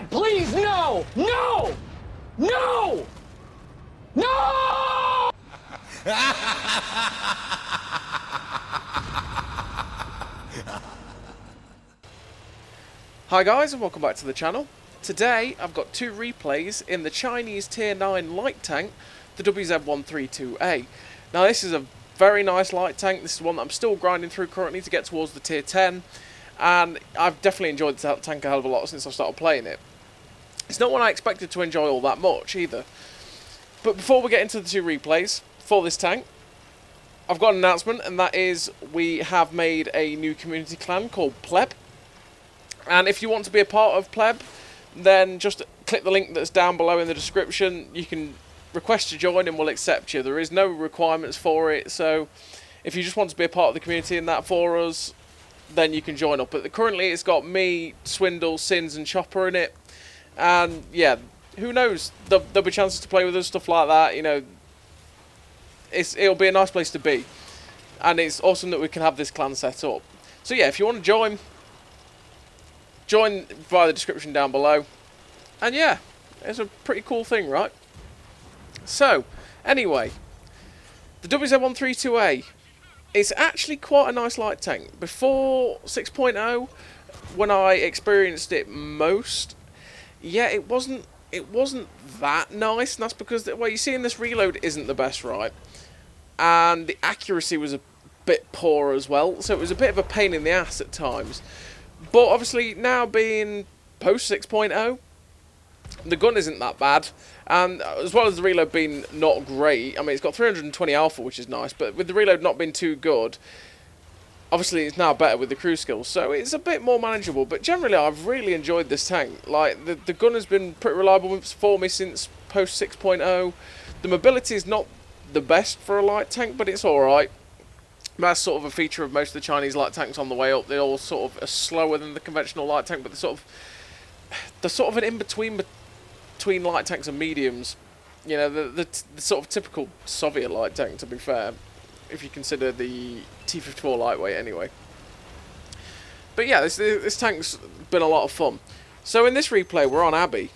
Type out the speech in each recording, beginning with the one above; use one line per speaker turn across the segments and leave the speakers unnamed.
God, please, no! No! No! No!
Hi guys and welcome back to the channel. Today I've got two replays in the Chinese Tier 9 light tank, the WZ-132a. Now this is a very nice light tank. This is one that I'm still grinding through currently to get towards the Tier 10, and I've definitely enjoyed the tank a hell of a lot since I started playing it. It's not one I expected to enjoy all that much either. But before we get into the two replays for this tank, I've got an announcement, and that is we have made a new community clan called Pleb. And if you want to be a part of Pleb, then just click the link that's down below in the description. You can request to join and we'll accept you. There is no requirements for it, so if you just want to be a part of the community and that for us, then you can join up. But currently it's got me, Swindle, Sins and Chopper in it. And yeah, who knows, there'll be chances to play with us, stuff like that, you know. It'll be a nice place to be. And it's awesome that we can have this clan set up. So yeah, if you want to join via the description down below. And yeah, it's a pretty cool thing, right? So, anyway, the WZ-132a is actually quite a nice light tank. Before 6.0, when I experienced it most, yeah, it wasn't that nice, and that's because what you see in this reload isn't the best, right? And the accuracy was a bit poor as well, so it was a bit of a pain in the ass at times. But obviously, now being post 6.0, the gun isn't that bad. And as well as the reload being not great, I mean, it's got 320 alpha, which is nice, but with the reload not being too good, obviously it's now better with the crew skills, so it's a bit more manageable. But generally, I've really enjoyed this tank. Like, the gun has been pretty reliable for me since post 6.0. The mobility is not the best for a light tank, but it's alright. That's sort of a feature of most of the Chinese light tanks on the way up. They all sort of are slower than the conventional light tank, but they're sort of an in-between between light tanks and mediums. You know, the sort of typical Soviet light tank, to be fair, if you consider the T-54 lightweight anyway. But yeah, this tank's been a lot of fun. So in this replay, we're on Abbey.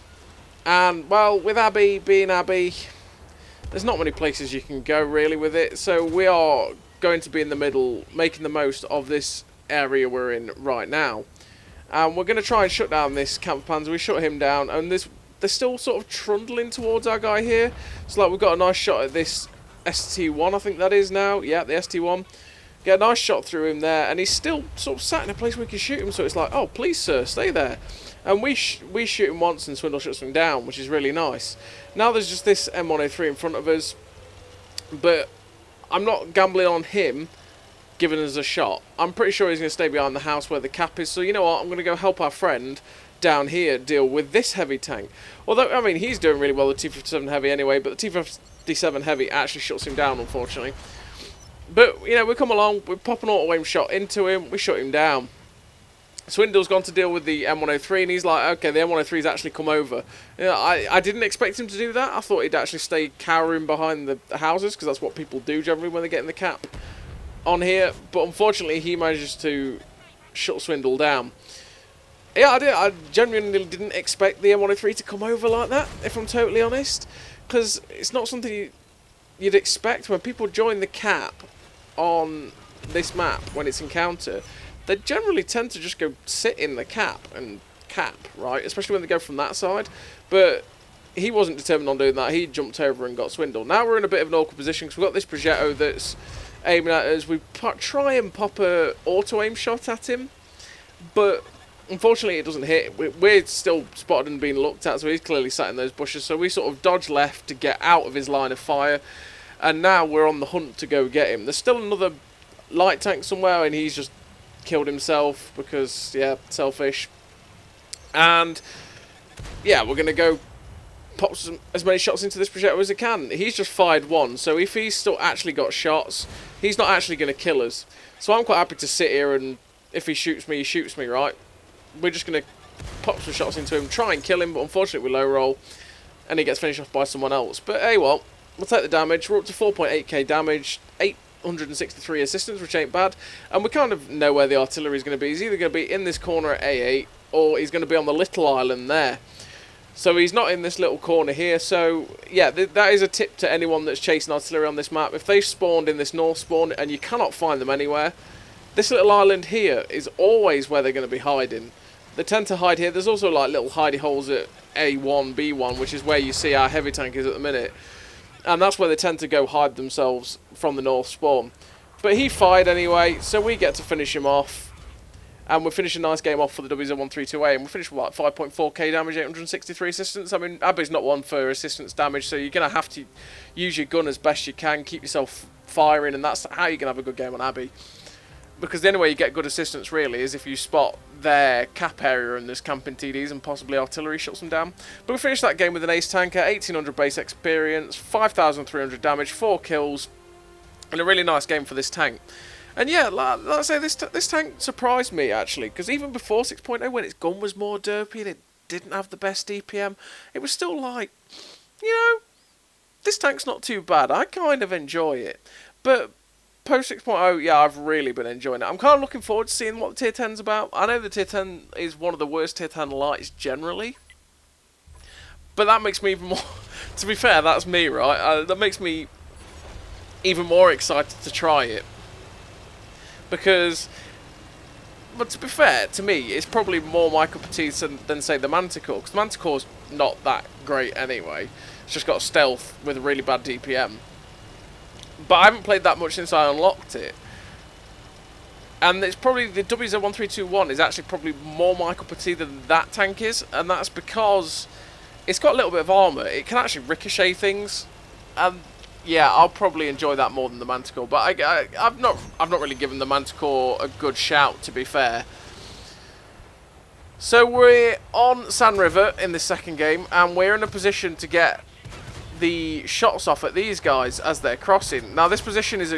And, well, with Abbey being Abbey, there's not many places you can go, really, with it. So we are going to be in the middle, making the most of this area we're in right now. And we're going to try and shut down this camp panzer. We shut him down, and they're still sort of trundling towards our guy here. So like, we've got a nice shot at this ST1, I think that is now. Yeah, the ST1. Get a nice shot through him there, and he's still sort of sat in a place where we can shoot him. So it's like, oh, please, sir, stay there. And we shoot him once, and Swindle shuts him down, which is really nice. Now there's just this M103 in front of us, but I'm not gambling on him giving us a shot. I'm pretty sure he's going to stay behind the house where the cap is. So you know what? I'm going to go help our friend down here deal with this heavy tank. Although, I mean, he's doing really well, the T-57 Heavy anyway, but the T-57 Heavy actually shuts him down, unfortunately. But, you know, we come along, we pop an auto-aim shot into him, we shut him down. Swindle's gone to deal with the M103, and he's like, okay, the M103's actually come over. You know, I didn't expect him to do that. I thought he'd actually stay cowering behind the houses, because that's what people do generally when they get in the cap on here. But unfortunately, he manages to shut Swindle down. Yeah, I genuinely didn't expect the M103 to come over like that, if I'm totally honest. Because it's not something you'd expect when people join the cap on this map when it's encounter. They generally tend to just go sit in the cap and cap, right? Especially when they go from that side. But he wasn't determined on doing that. He jumped over and got Swindle. Now we're in a bit of an awkward position because we've got this Progetto that's aiming at us. We try and pop a auto-aim shot at him, but unfortunately it doesn't hit. We're still spotted and being looked at, so he's clearly sat in those bushes. So we sort of dodge left to get out of his line of fire. And now we're on the hunt to go get him. There's still another light tank somewhere, and he's just killed himself because, yeah, selfish. And yeah, we're going to go pop as many shots into this projectile as I can. He's just fired one, so if he's still actually got shots, he's not actually going to kill us. So I'm quite happy to sit here, and if he shoots me, right? We're just going to pop some shots into him, try and kill him, but unfortunately we low roll, and he gets finished off by someone else. But hey, well, we'll take the damage. We're up to 4.8k damage, 863 assistance, which ain't bad. And we kind of know where the artillery is going to be. He's either going to be in this corner at A8, or he's going to be on the little island there. So he's not in this little corner here. So yeah, that is a tip to anyone that's chasing artillery on this map. If they've spawned in this north spawn and you cannot find them anywhere, this little island here is always where they're going to be hiding. They tend to hide here. There's also like little hidey holes at A1, B1, which is where you see our heavy tank is at the minute. And that's where they tend to go hide themselves from the north spawn. But he fired anyway, so we get to finish him off. And we finish a nice game off for the WZ-132a, and we finished with like 5.4k damage, 863 assistance. I mean, Abbey's not one for assistance damage, so you're going to have to use your gun as best you can, keep yourself firing, and that's how you can have a good game on Abbey. Because the only way you get good assistance, really, is if you spot their cap area and there's camping TDs and possibly artillery shuts them down. But we finished that game with an ace tanker, 1800 base experience, 5,300 damage, 4 kills, and a really nice game for this tank. And yeah, like I say, this tank surprised me, actually, because even before 6.0, when its gun was more derpy and it didn't have the best DPM, it was still like, you know, this tank's not too bad. I kind of enjoy it. But post 6.0, yeah, I've really been enjoying it. I'm kind of looking forward to seeing what the tier 10's about. I know the tier 10 is one of the worst tier 10 lights generally, but that makes me even more, to be fair, that's me, right? That makes me even more excited to try it. Because, but to be fair, to me, it's probably more my cup of tea than say, the Manticore. Because the Manticore's not that great anyway. It's just got stealth with a really bad DPM. But I haven't played that much since I unlocked it. And it's probably, the WZ-132a is actually probably more my cup of tea than that tank is. And that's because it's got a little bit of armour. It can actually ricochet things. And yeah, I'll probably enjoy that more than the Manticore, but I've not really given the Manticore a good shout, to be fair. So we're on Sand River in this second game, and we're in a position to get the shots off at these guys as they're crossing. Now this position is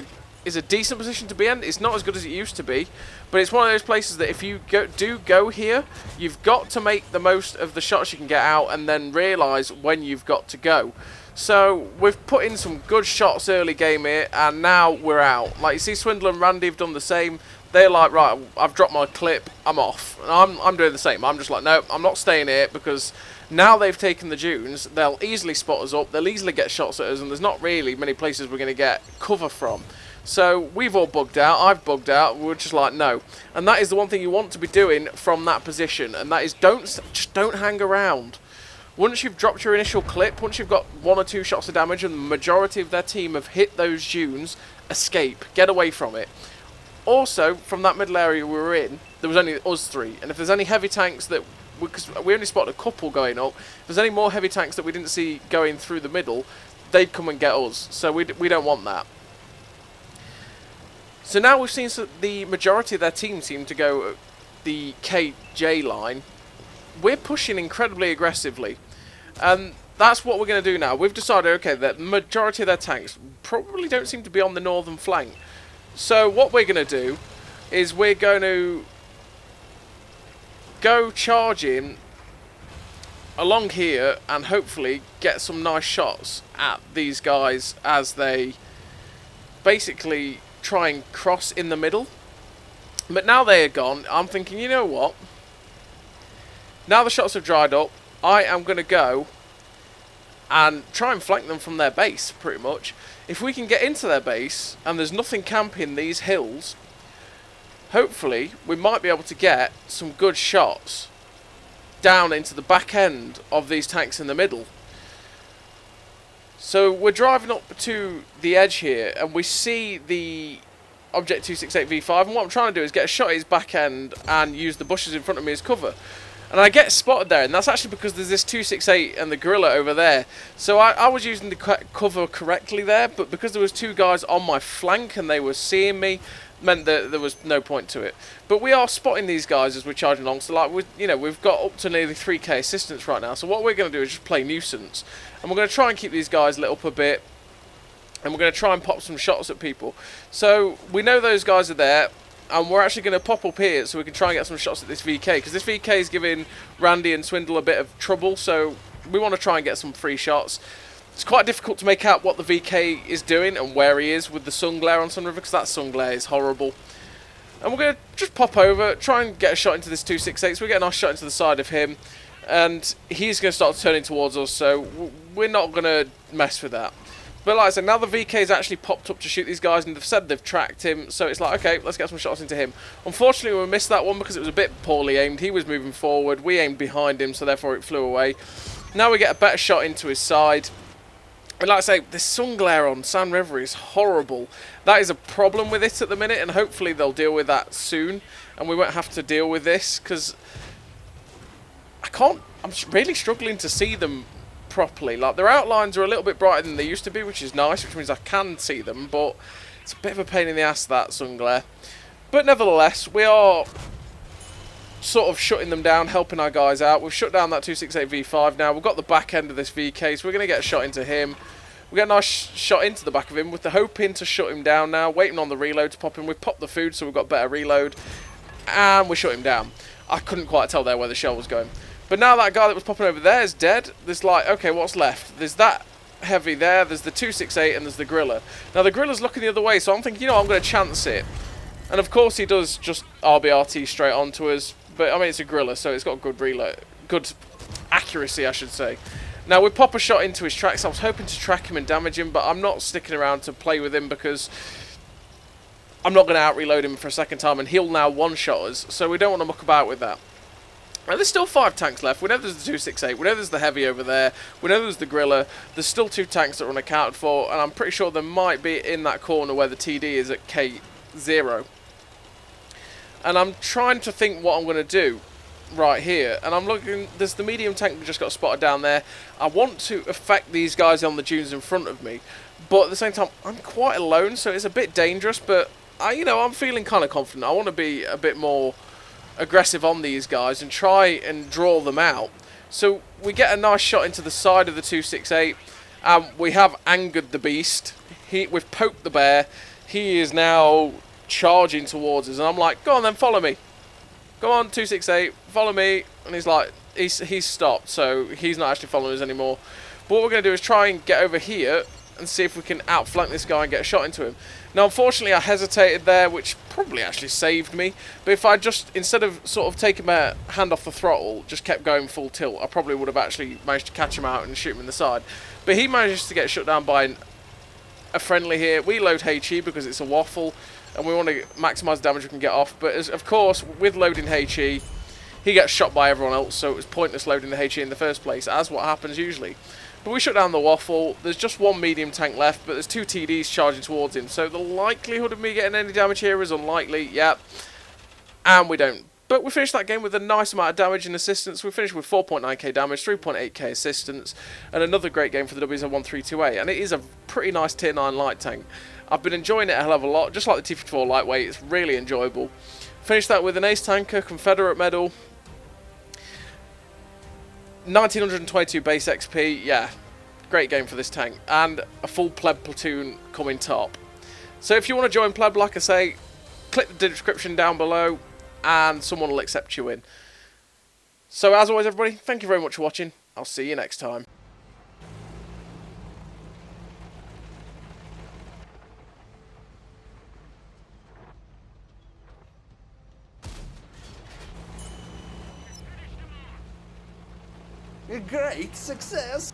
a decent position to be in. It's not as good as it used to be, but it's one of those places that if you do go here, you've got to make the most of the shots you can get out, and then realise when you've got to go. So we've put in some good shots early game here, and now we're out. Like you see, Swindler and Randy have done the same. They're like, right, I've dropped my clip, I'm off. And I'm doing the same. I'm just like, no, I'm not staying here, because now they've taken the dunes, they'll easily spot us up, they'll easily get shots at us, and there's not really many places we're going to get cover from. So we've all bugged out, I've bugged out, we're just like, no. And that is the one thing you want to be doing from that position, and that is just don't hang around. Once you've dropped your initial clip, once you've got 1 or 2 shots of damage and the majority of their team have hit those dunes, escape, get away from it. Also, from that middle area we were in, there was only us 3, and if there's any heavy tanks that, because we only spotted a couple going up, if there's any more heavy tanks that we didn't see going through the middle, they'd come and get us, so we don't want that. So now we've seen the majority of their team seem to go the KJ line. We're pushing incredibly aggressively, and that's what we're going to do now. We've decided, okay, that the majority of their tanks probably don't seem to be on the northern flank. So what we're going to do is we're going to go charging along here and hopefully get some nice shots at these guys as they basically try and cross in the middle. But now they are gone, I'm thinking, you know what? Now the shots have dried up, I am going to go and try and flank them from their base, pretty much. If we can get into their base and there's nothing camping these hills, hopefully we might be able to get some good shots down into the back end of these tanks in the middle. So we're driving up to the edge here and we see the Object 268V5, and what I'm trying to do is get a shot at his back end and use the bushes in front of me as cover. And I get spotted there, and that's actually because there's this 268 and the gorilla over there. So I was using the cover correctly there, but because there was 2 guys on my flank and they were seeing me, meant that there was no point to it. But we are spotting these guys as we're charging along, so like we've got up to nearly 3k assistance right now. So what we're going to do is just play nuisance, and we're going to try and keep these guys lit up a bit, and we're going to try and pop some shots at people. So we know those guys are there, and we're actually going to pop up here so we can try and get some shots at this VK, because this VK is giving Randy and Swindle a bit of trouble, so we want to try and get some free shots. It's quite difficult to make out what the VK is doing and where he is with the sun glare on Sun River, because that sun glare is horrible. And we're going to just pop over, try and get a shot into this 268. So we get a nice shot into the side of him. And he's going to start turning towards us, so we're not going to mess with that. But like I said, now the VK's actually popped up to shoot these guys, and they've said they've tracked him, so it's like, okay, let's get some shots into him. Unfortunately, we missed that one because it was a bit poorly aimed. He was moving forward, we aimed behind him, so therefore it flew away. Now we get a better shot into his side. And like I say, this sun glare on San River is horrible. That is a problem with it at the minute, and hopefully they'll deal with that soon, and we won't have to deal with this, because I'm really struggling to see them properly. Like, their outlines are a little bit brighter than they used to be, which is nice, which means I can see them, but it's a bit of a pain in the ass, that sun glare. But nevertheless, we are sort of shutting them down, helping our guys out. We've shut down that 268 V5 now. We've got the back end of this VK, so we're going to get a shot into him. We get a nice shot into the back of him with the hoping to shut him down now, waiting on the reload to pop in. We've popped the food, so we've got better reload, and we shut him down. I couldn't quite tell there where the shell was going. But now that guy that was popping over there is dead. There's like, okay, what's left? There's that heavy there, there's the 268, and there's the griller. Now the griller's looking the other way, so I'm thinking, you know, I'm going to chance it. And of course he does just RBRT straight onto us. But I mean, it's a griller, so it's got good reload, good accuracy, I should say. Now we pop a shot into his tracks. I was hoping to track him and damage him, but I'm not sticking around to play with him because I'm not going to out-reload him for a second time, and he'll now one-shot us, so we don't want to muck about with that. Now, there's still 5 tanks left. We know there's the 268. We know there's the heavy over there. We know there's the griller. There's still 2 tanks that are unaccounted for, and I'm pretty sure there might be in that corner where the TD is at K0. And I'm trying to think what I'm going to do right here. And I'm looking, there's the medium tank that just got spotted down there. I want to affect these guys on the dunes in front of me, but at the same time, I'm quite alone, so it's a bit dangerous, but I'm feeling kind of confident. I want to be a bit more aggressive on these guys and try and draw them out. So we get a nice shot into the side of the 268. We have angered the beast. We've poked the bear. He is now charging towards us, and I'm like, go on then, follow me. Go on, 268, follow me. And he's like, he's stopped, so he's not actually following us anymore. But what we're going to do is try and get over here and see if we can outflank this guy and get a shot into him. Now, unfortunately, I hesitated there, which probably actually saved me. But if I just, instead of sort of taking my hand off the throttle, just kept going full tilt, I probably would have actually managed to catch him out and shoot him in the side. But he manages to get shut down by a friendly here. We load HE because it's a waffle, and we want to maximise the damage we can get off. But of course, with loading HE, he gets shot by everyone else, so it was pointless loading the HE in the first place, as what happens usually. But we shut down the waffle. There's just 1 medium tank left, but there's 2 TDs charging towards him, so the likelihood of me getting any damage here is unlikely. Yep. And we don't. But we finished that game with a nice amount of damage and assistance. We finished with 4.9k damage, 3.8k assistance, and another great game for the WZ-132a. And it is a pretty nice tier 9 light tank. I've been enjoying it a hell of a lot, just like the T-54 lightweight. It's really enjoyable. Finished that with an ace tanker, Confederate medal, 1922 base XP. Yeah, great game for this tank, and a full pleb platoon coming top. So if you want to join pleb, like I say, click the description down below and someone will accept you in. So as always, everybody, thank you very much for watching. I'll see you next time.
A great success!